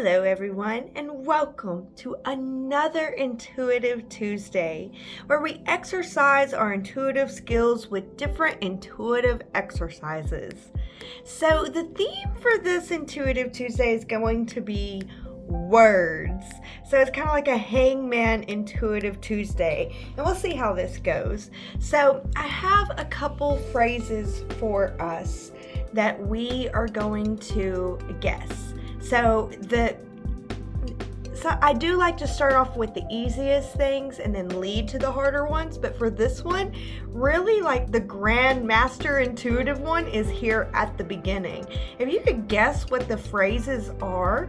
Hello, everyone, and welcome to another Intuitive Tuesday, where we exercise our intuitive skills with different intuitive exercises. So, the theme for this Intuitive Tuesday is going to be words. So, it's kind of like a hangman Intuitive Tuesday, and we'll see how this goes. So, I have a couple phrases for us that we are going to guess. So I do like to start off with the easiest things and then lead to the harder ones, but for this one, really like the grand master intuitive one is here at the beginning. If you could guess what the phrases are,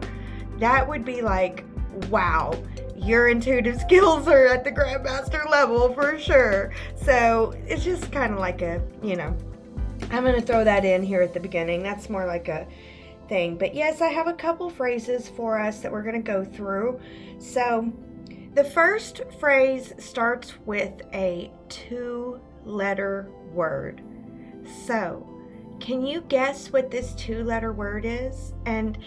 that would be like, wow, your intuitive skills are at the grandmaster level for sure. So it's just kind of like I'm going to throw that in here at the beginning. That's more like a thing. But yes, I have a couple phrases for us that we're going to go through. So the first phrase starts with a 2-letter word. So can you guess what this 2-letter word is? And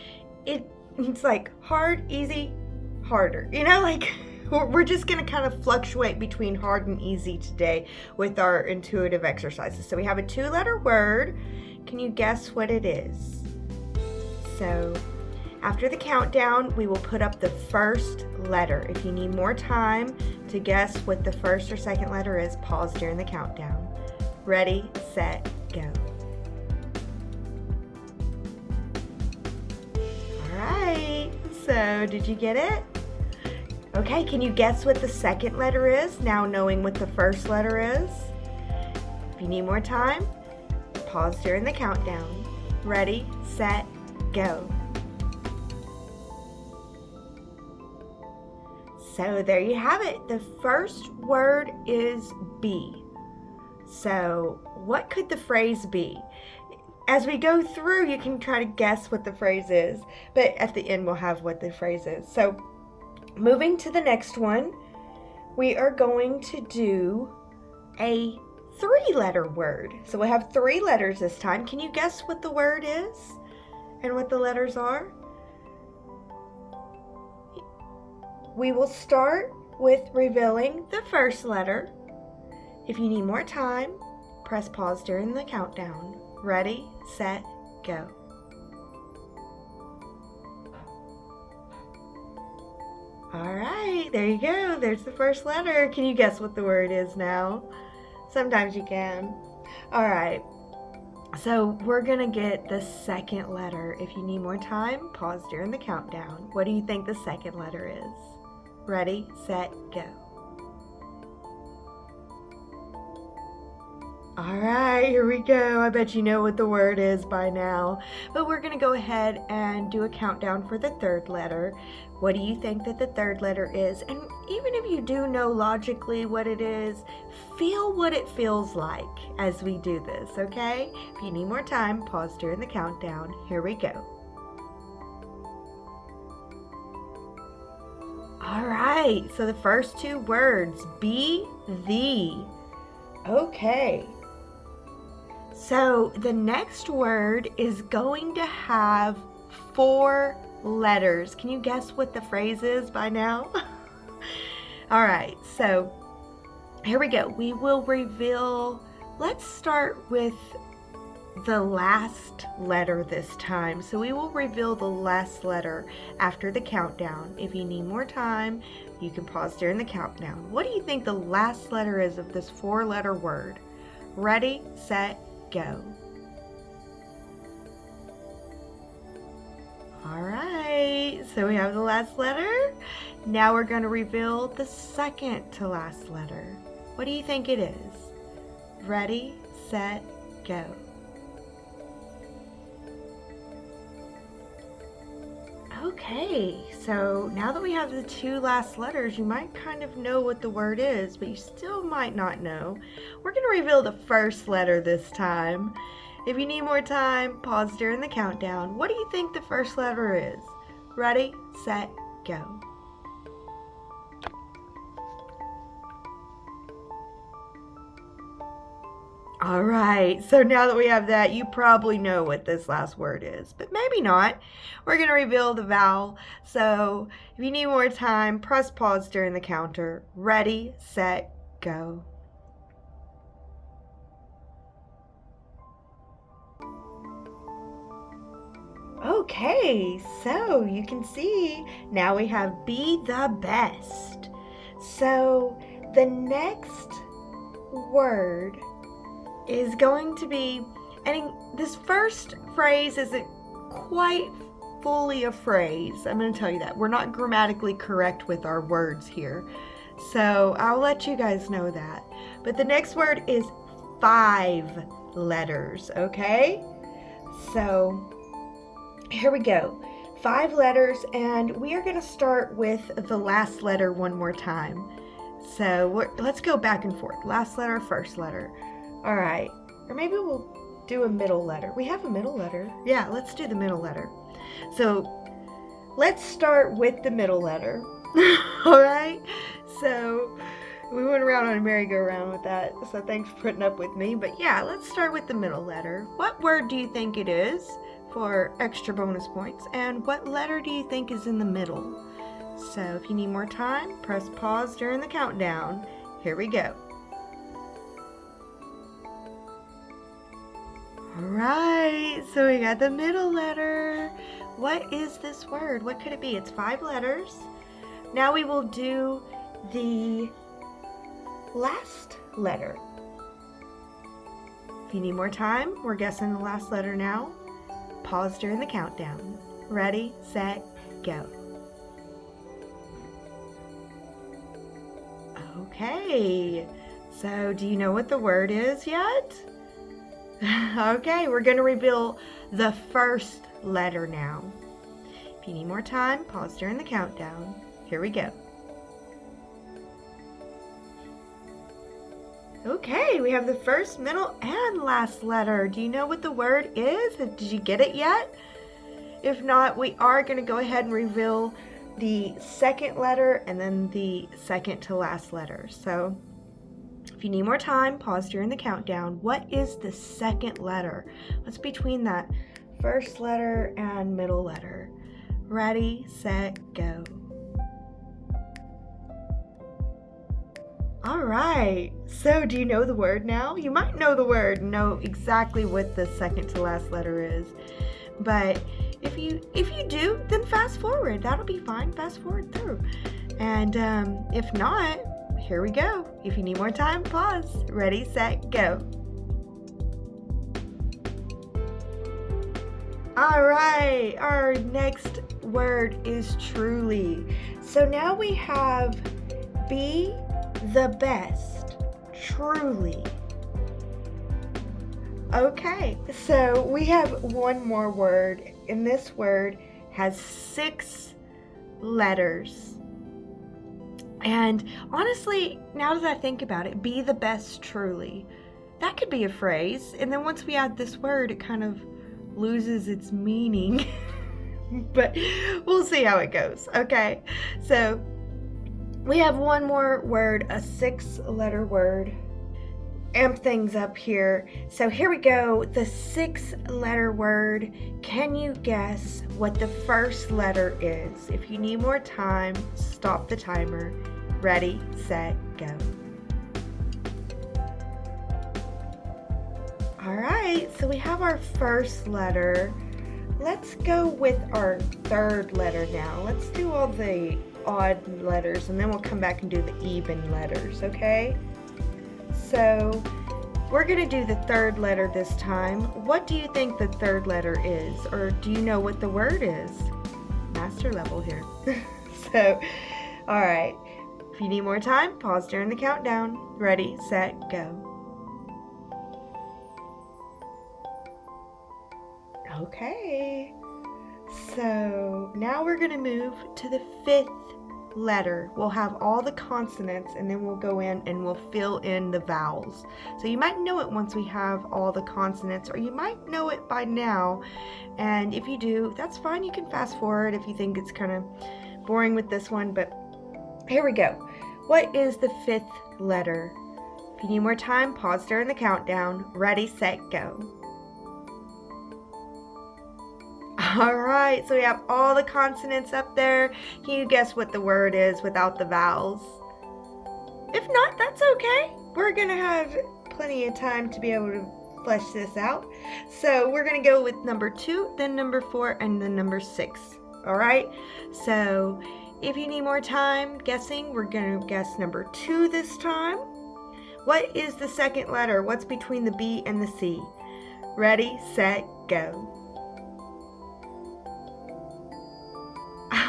it's like hard, easy, harder. We're just going to kind of fluctuate between hard and easy today with our intuitive exercises. So we have a 2-letter word. Can you guess what it is? So after the countdown, we will put up the first letter. If you need more time to guess what the first or second letter is, pause during the countdown. Ready, set, go. All right, so did you get it? Okay, can you guess what the second letter is, now knowing what the first letter is? If you need more time, pause during the countdown. Ready, set, go. So there you have it. The first word is be. So what could the phrase be? As we go through, you can try to guess what the phrase is, but at the end we'll have what the phrase is. So moving to the next one, we are going to do a 3-letter word. So we have 3 letters this time. Can you guess what the word is and what the letters are? We will start with revealing the first letter. If you need more time, press pause during the countdown. Ready, set, go. All right, there you go. There's the first letter. Can you guess what the word is now? Sometimes you can. All right. So we're going to get the second letter. If you need more time, pause during the countdown. What do you think the second letter is? Ready, set, go. All right, here we go. I bet you know what the word is by now. But we're going to go ahead and do a countdown for the third letter. What do you think that the third letter is? And even if you do know logically what it is, feel what it feels like as we do this, okay? If you need more time, pause during the countdown. Here we go. All right, so the first 2 words, be, thee. Okay. So the next word is going to have 4 letters. Can you guess what the phrase is by now? All right, so here we go. We will reveal, let's start with the last letter this time. So we will reveal the last letter after the countdown. If you need more time, you can pause during the countdown. What do you think the last letter is of this 4-letter word? Ready, set, go. All right, so we have the last letter. Now we're going to reveal the second to last letter. What do you think it is? Ready, set, go. Okay, so now that we have the 2 last letters, you might kind of know what the word is, but you still might not know. We're going to reveal the first letter this time. If you need more time, pause during the countdown. What do you think the first letter is? Ready, set, go. All right, so now that we have that, you probably know what this last word is, but maybe not. We're going to reveal the vowel. So if you need more time, press pause during the counter. Ready, set, go. Okay, so you can see now we have be the best. So the next word is going to be, and this first phrase isn't quite fully a phrase. I'm going to tell you that. We're not grammatically correct with our words here. So I'll let you guys know that. But the next word is 5 letters, okay? So here we go. 5 letters, and we are going to start with the last letter one more time. So let's go back and forth. Last letter, first letter. All right. Or maybe we'll do a middle letter. We have a middle letter. Yeah, let's do the middle letter. So let's start with the middle letter. All right. So we went around on a merry-go-round with that. So thanks for putting up with me. But yeah, let's start with the middle letter. What word do you think it is for extra bonus points? And what letter do you think is in the middle? So if you need more time, press pause during the countdown. Here we go. Alright, so we got the middle letter. What is this word? What could it be? It's 5 letters. Now we will do the last letter. If you need more time, we're guessing the last letter now. Pause during the countdown. Ready, set, go. Okay, so do you know what the word is yet? Okay, we're going to reveal the first letter now. If you need more time, pause during the countdown. Here we go. Okay, we have the first, middle, and last letter. Do you know what the word is? Did you get it yet? If not, we are going to go ahead and reveal the second letter and then the second to last letter. So if you need more time, pause during the countdown. What is the second letter? What's between that first letter and middle letter? Ready, set, go. All right, so do you know the word now? You might know the word, know exactly what the second to last letter is. But if you do, then fast forward. That'll be fine. Fast forward through. And if not, here we go. If you need more time, pause. Ready, set, go. All right, our next word is truly. So now we have be the best, truly. Okay, so we have one more word, and this word has 6 letters. And honestly, now that I think about it, be the best truly. That could be a phrase, and then once we add this word, it kind of loses its meaning. But we'll see how it goes. Okay, so we have one more word, a 6-letter word. Amp things up here. So here we go, the 6-letter word. Can you guess what the first letter is? If you need more time, stop the timer. Ready, set, go. All right, so we have our first letter. Let's go with our 3rd letter now. Let's do all the odd letters and then we'll come back and do the even letters, okay? So we're going to do the 3rd letter this time. What do you think the 3rd letter is? Or do you know what the word is? Master level here. So, all right. If you need more time, pause during the countdown. Ready, set, go. Okay. So now we're going to move to the 5th letter. We'll have all the consonants and then we'll go in and we'll fill in the vowels. So you might know it once we have all the consonants, or you might know it by now. And if you do, that's fine. You can fast forward if you think it's kind of boring with this one, but here we go. What is the 5th letter? If you need more time, pause during the countdown. Ready, set, go. All right, so we have all the consonants up there. Can you guess what the word is without the vowels? If not, that's okay. We're going to have plenty of time to be able to flesh this out. So we're going to go with number 2, then number 4, and then number 6. All right? So if you need more time guessing, we're going to guess number 2 this time. What is the second letter? What's between the B and the C? Ready, set, go.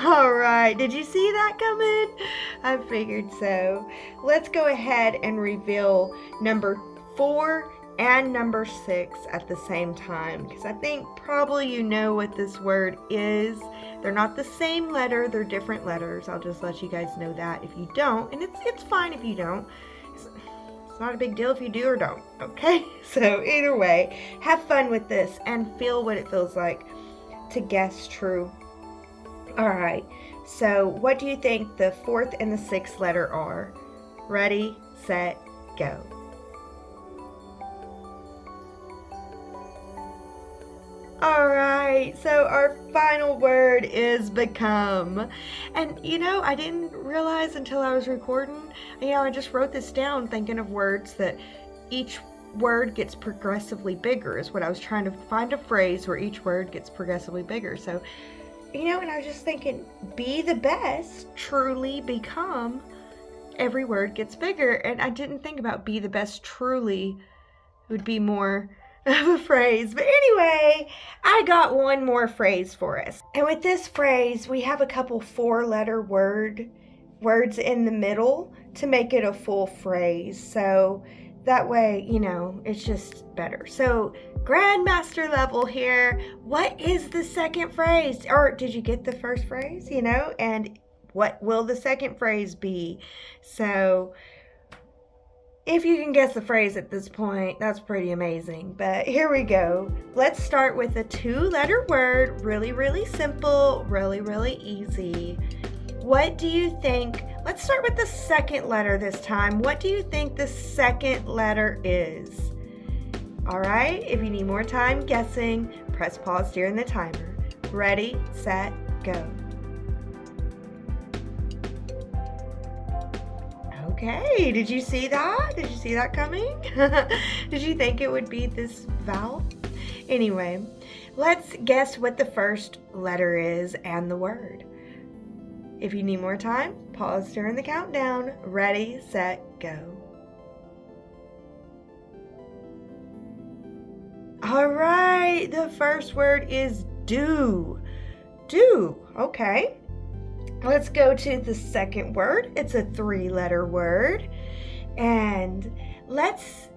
All right, did you see that coming? I figured so. Let's go ahead and reveal number 4 and number 6 at the same time, because I think probably you know what this word is. They're not the same letter, they're different letters. I'll just let you guys know that if you don't, and it's fine if you don't. It's not a big deal if you do or don't, okay? So either way, have fun with this and feel what it feels like to guess true. All right, so what do you think the 4th and the 6th letter are? Ready, set, go. All right, so our final word is become. And I didn't realize until I was recording, I just wrote this down thinking of words that each word gets progressively bigger is what I was trying to find, a phrase where each word gets progressively bigger. So and I was just thinking, be the best, truly become, every word gets bigger. And I didn't think about be the best, truly would be more of a phrase. But anyway, I got one more phrase for us. And with this phrase, we have a couple 4-letter words in the middle to make it a full phrase. So that way, it's just better. So Grandmaster level here. What is the second phrase? Or did you get the first phrase? And what will the second phrase be? So if you can guess the phrase at this point, that's pretty amazing. But here we go. Let's start with a 2-letter word. Really, really simple. Really, really easy. What do you think? Let's start with the second letter this time. What do you think the second letter is? All right, if you need more time guessing, press pause during the timer. Ready, set, go. Okay, did you see that? Did you see that coming? Did you think it would be this vowel? Anyway, let's guess what the first letter is and the word. If you need more time, pause during the countdown. Ready, set, go. All right, the first word is do. Do, okay. Let's go to the second word. It's a 3-letter word. And let's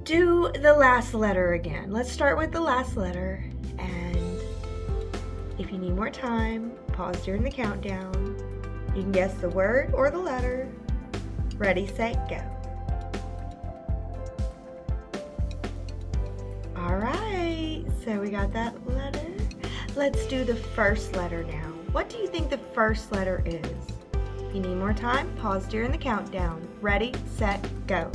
do the last letter again. Let's start with the last letter. And if you need more time, pause during the countdown. You can guess the word or the letter. Ready, set, go. All right, so we got that letter. Let's do the first letter now. What do you think the first letter is? If you need more time, pause during the countdown. Ready, set, go.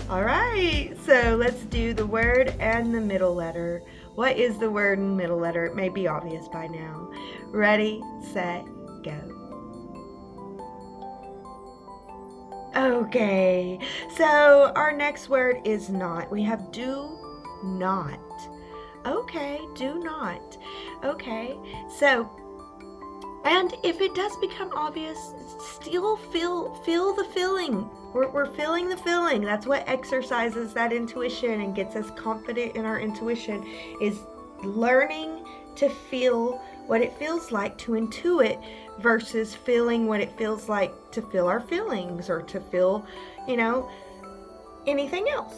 All right, so let's do the word and the middle letter. What is the word and middle letter? It may be obvious by now. Ready, set, go. Okay, so our next word is not. We have do not. Okay, do not. Okay, so, and if it does become obvious, still feel the feeling. We're feeling the feeling. That's what exercises that intuition and gets us confident in our intuition, is learning to feel what it feels like to intuit versus feeling what it feels like to feel our feelings or to feel, anything else,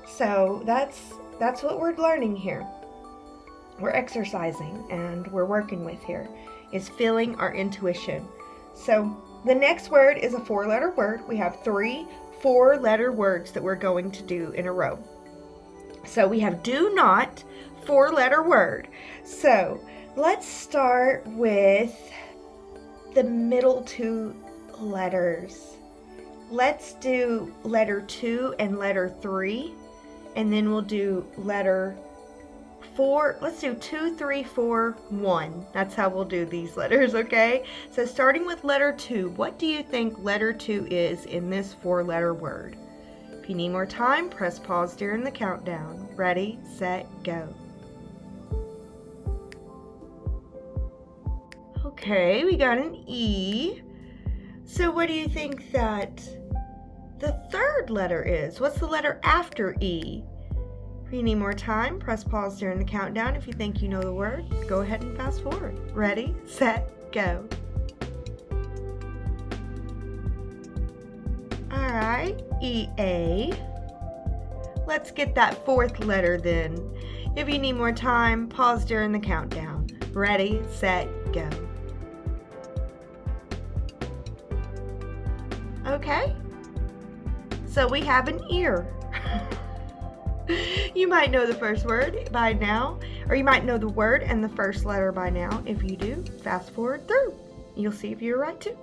So that's what we're learning here. We're exercising and we're working with here is feeling our intuition. So the next word is a 4-letter word. We have 3 4-letter words that we're going to do in a row. So we have do not, 4-letter word. So let's start with the middle two letters. Let's do letter 2 and letter 3, and then we'll do letter 4. Let's do 2, 3, 4, 1. That's how we'll do these letters, okay? So starting with letter 2, what do you think letter 2 is in this 4-letter word? If you need more time, press pause during the countdown. Ready, set, go. Okay, we got an E. So what do you think that the 3rd letter is? What's the letter after E? If you need more time, press pause during the countdown. If you think you know the word, go ahead and fast forward. Ready, set, go. All right, EA. Let's get that 4th letter then. If you need more time, pause during the countdown. Ready, set, go. Okay, so we have an ear. You might know the first word by now, or you might know the word and the first letter by now. If you do, fast forward through. You'll see if you're right too.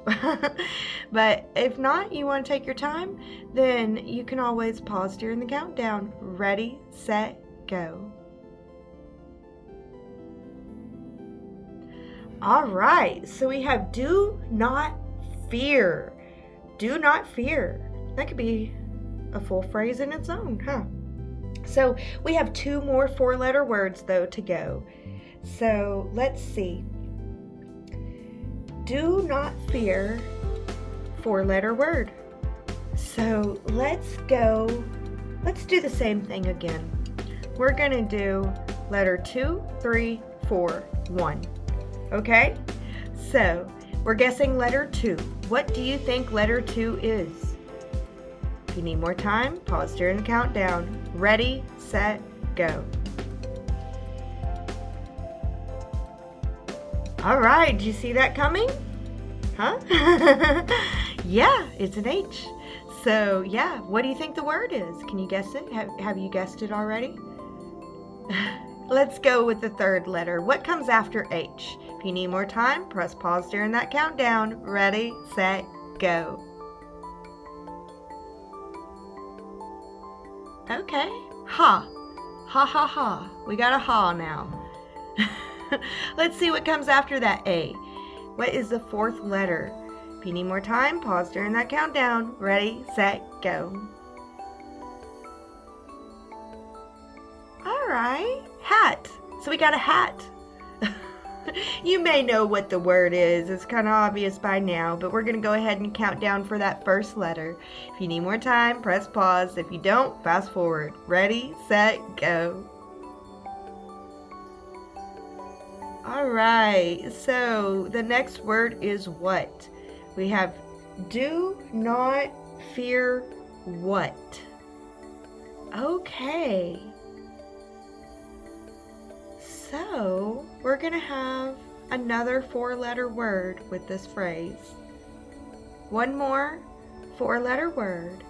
But if not, you want to take your time, then you can always pause during the countdown. Ready, set, go. All right, so we have do not fear. Do not fear. That could be a full phrase in its own, huh? So we have 2 more 4-letter words though to go. So let's see. Do not fear, 4-letter word. So let's do the same thing again. We're gonna do letter 2, 3, 4, 1. Okay? So we're guessing letter 2. What do you think letter 2 is? If you need more time, pause during the countdown. Ready, set, go. All right, did you see that coming? Huh? Yeah, it's an H. So yeah, what do you think the word is? Can you guess it? Have you guessed it already? Let's go with the 3rd letter. What comes after H? If you need more time, press pause during that countdown. Ready, set, go. Okay, ha. Ha, ha, ha. We got a ha now. Let's see what comes after that A. What is the 4th letter? If you need more time, pause during that countdown. Ready, set, go. All right, hat. So we got a hat. You may know what the word is. It's kind of obvious by now, but we're going to go ahead and count down for that 1st letter. If you need more time, press pause. If you don't, fast forward. Ready, set, go. All right, so the next word is what? We have do not fear what? Okay. So we're going to have another 4-letter word with this phrase. One more 4-letter word.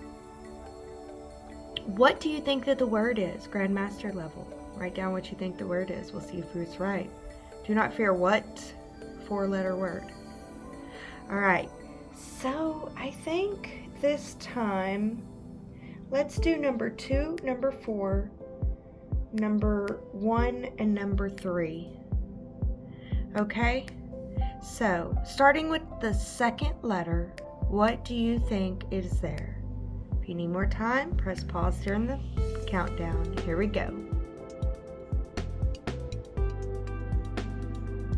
What do you think that the word is? Grandmaster level. Write down what you think the word is. We'll see if it's right. Do not fear what? 4-letter word. All right. So I think this time, let's do number 2, number 4, number 1, and number 3. Okay? So, starting with the 2nd letter, what do you think is there? If you need more time, press pause during the countdown. Here we go.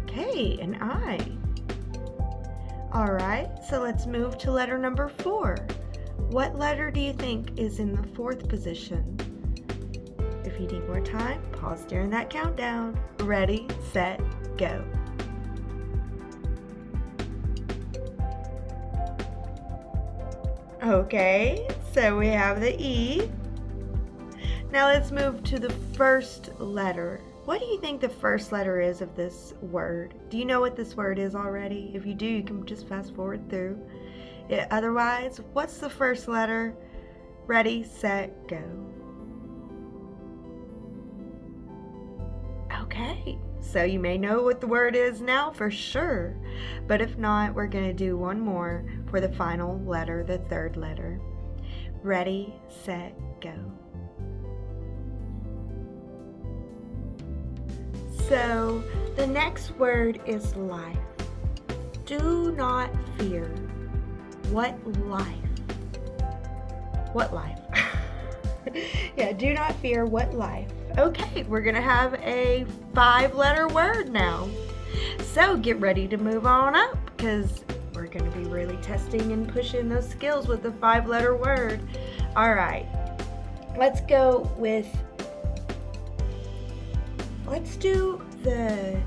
Okay, an I. All right, so let's move to letter number 4. What letter do you think is in the 4th position? If you need more time, pause during that countdown. Ready, set, go. Okay, so we have the E. Now let's move to the 1st letter. What do you think the 1st letter is of this word? Do you know what this word is already? If you do, you can just fast forward through. Otherwise, what's the 1st letter? Ready, set, go. Okay, So you may know what the word is now for sure. But if not, we're going to do one more for the final letter, the third letter. Ready, set, go. So the next word is life. Do not fear. What life? What life? Yeah, do not fear what life. Okay, we're going to have a 5-letter word now. So get ready to move on up because we're going to be really testing and pushing those skills with the 5-letter word. All right, let's go with, let's do the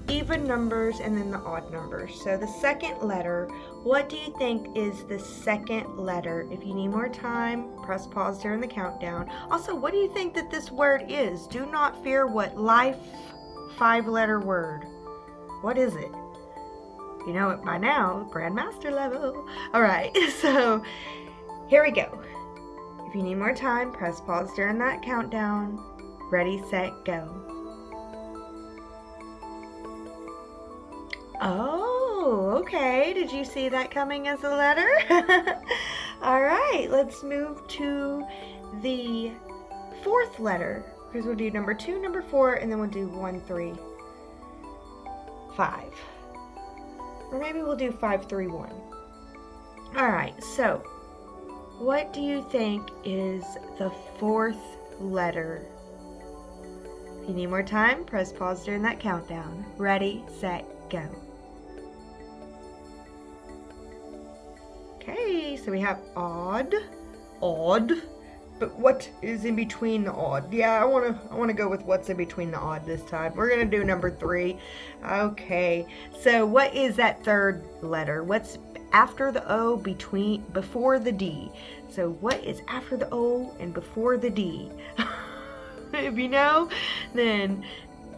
even numbers and then the odd numbers. So the second letter, what do you think is the second letter? If you need more time, press pause during the countdown. Also, what do you think that this word is? Do not fear what life, 5-letter word. What is it? You know it by now, Grandmaster level. All right, so here we go. If you need more time, press pause during that countdown. Ready, set, go. Oh, okay. Did you see that coming as a letter? All right, let's move to the 4th letter. Because we'll do number 2, number 4, and then we'll do 1, 3, 5. Or maybe we'll do 5, 3, 1. All right, so what do you think is the 4th letter? If you need more time, press pause during that countdown. Ready, set, go. Okay, so we have odd, but what is in between the odd? Yeah, I want to go with what's in between the odd this time. We're going to do number 3. Okay, so what is that 3rd letter? What's after the O before the D? So what is after the O and before the D? If you know, then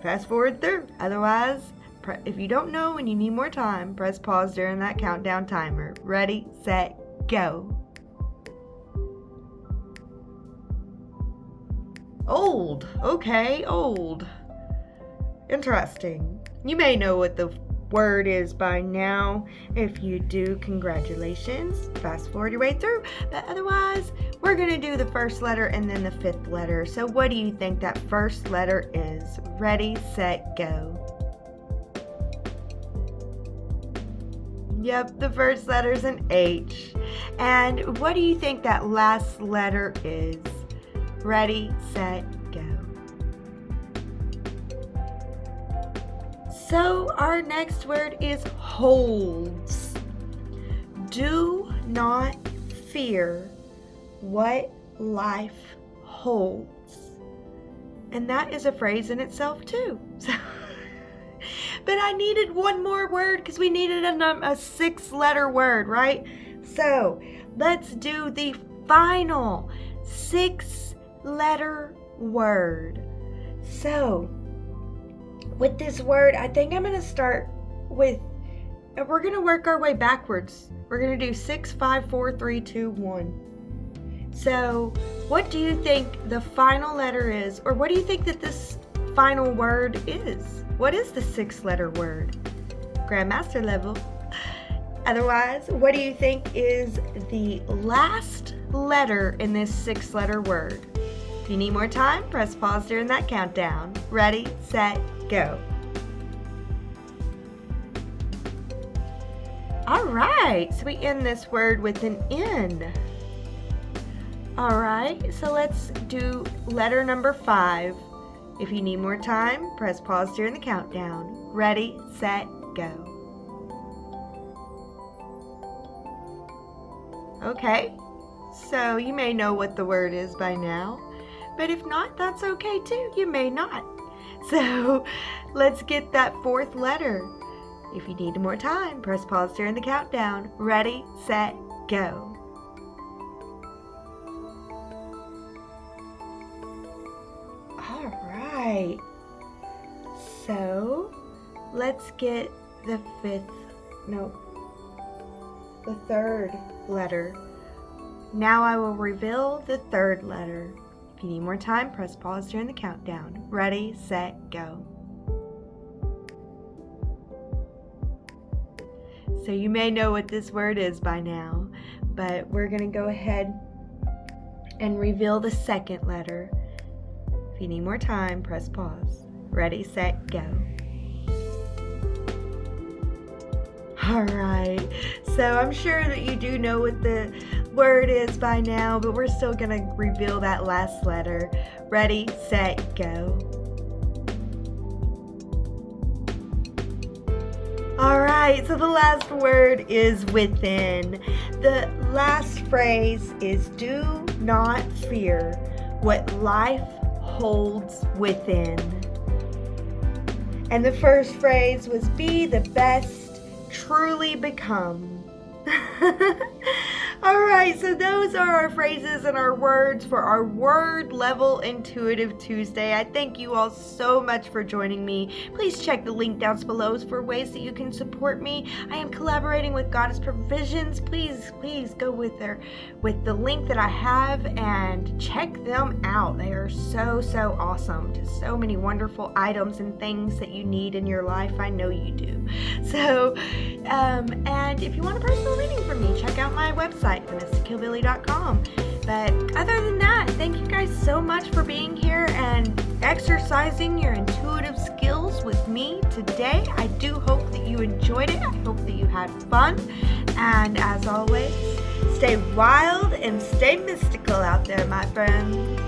fast forward through. Otherwise, if you don't know and you need more time, press pause during that countdown timer. Ready, set, go. Old. Okay, old. Interesting. You may know what the word is by now. If you do, congratulations. Fast forward your way through. But otherwise, we're going to do the 1st letter and then the 5th letter. So what do you think that 1st letter is? Ready, set, go. Yep, the 1st letter is an H. And what do you think that last letter is? Ready, set, go. So our next word is holds. Do not fear what life holds. And that is a phrase in itself too. But I needed one more word because we needed a 6-letter word, right? So let's do the final 6-letter word. So with this word, I think I'm going to start with, we're going to work our way backwards. We're going to do 6, 5, 4, 3, 2, 1. So what do you think the final letter is? Or what do you think that this final word is? What is the 6-letter word? Grandmaster level. Otherwise, what do you think is the last letter in this 6-letter word? If you need more time, press pause during that countdown. Ready, set, go. All right, so we end this word with an N. All right, so let's do letter number 5. If you need more time, press pause during the countdown. Ready, set, go. Okay, so you may know what the word is by now, but if not, that's okay too. You may not. So let's get that 4th letter. If you need more time, press pause during the countdown. Ready, set, go. All right. So let's get the 3rd letter. Now I will reveal the 3rd letter. If you need more time, press pause during the countdown. Ready, set, go. So you may know what this word is by now, but we're going to go ahead and reveal the second letter. If you need more time, press pause. Ready, set, go. All right, so I'm sure that you do know what the word is by now, but we're still going to reveal that last letter. Ready, set, go. All right, so the last word is within. The last phrase is do not fear what life holds within. And the first phrase was be the best, truly become. All right, so those are our phrases and our words for our Word Level Intuitive Tuesday. I thank you all so much for joining me. Please check the link down below for ways that you can support me. I am collaborating with Goddess Provisions. Please go with the link that I have and check them out. They are so awesome. Just so many wonderful items and things that you need in your life. I know you do. So, and if you want a personal reading from me, check out my website, themystichillbilly.com. But other than that, thank you guys so much for being here and exercising your intuitive skills with me today. I do hope that you enjoyed it. I hope that you had fun. And as always, stay wild and stay mystical out there, my friends.